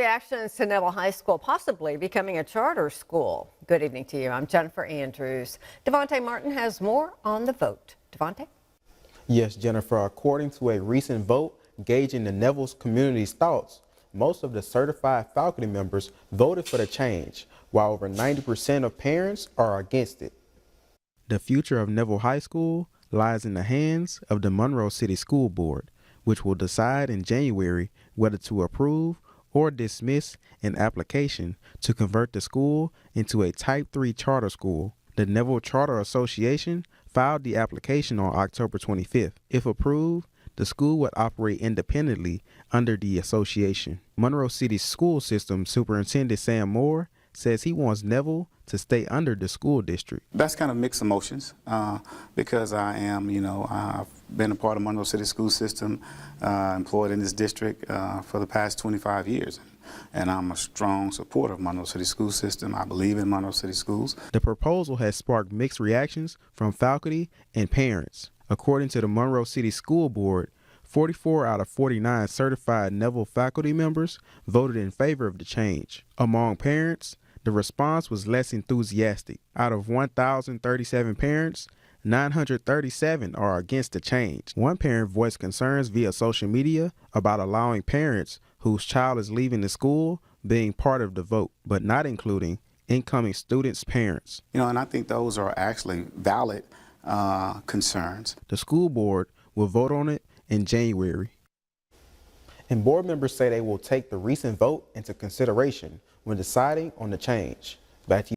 Reactions to Neville High School possibly becoming a charter school. Good evening to you. I'm Jennifer Andrews. Devontae Martin has more on the vote. Devontae? Yes, Jennifer, according to a recent vote gauging the Neville's community's thoughts, most of the certified faculty members voted for the change, while over 90% of parents are against it. The future of Neville High School lies in the hands of the Monroe City School Board, which will decide in January whether to approve or dismiss an application to convert the school into a Type 3 charter school. The Neville Charter Association filed the application on October 25th. If approved, the school would operate independently under the association. Monroe City School System Superintendent Sam Moore says he wants Neville to stay under the school district. That's kind of mixed emotions because I am, I've been a part of Monroe City School System, employed in this district for the past 25 years. And I'm a strong supporter of Monroe City School System. I believe in Monroe City Schools. The proposal has sparked mixed reactions from faculty and parents. According to the Monroe City School Board, 44 out of 49 certified Neville faculty members voted in favor of the change. Among parents, the response was less enthusiastic. Out of 1,037 parents, 937 are against the change. One parent voiced concerns via social media about allowing parents whose child is leaving the school being part of the vote, but not including incoming students' parents. And I think those are actually valid concerns. The school board will vote on it in January. And board members say they will take the recent vote into consideration when deciding on the change. Back to you.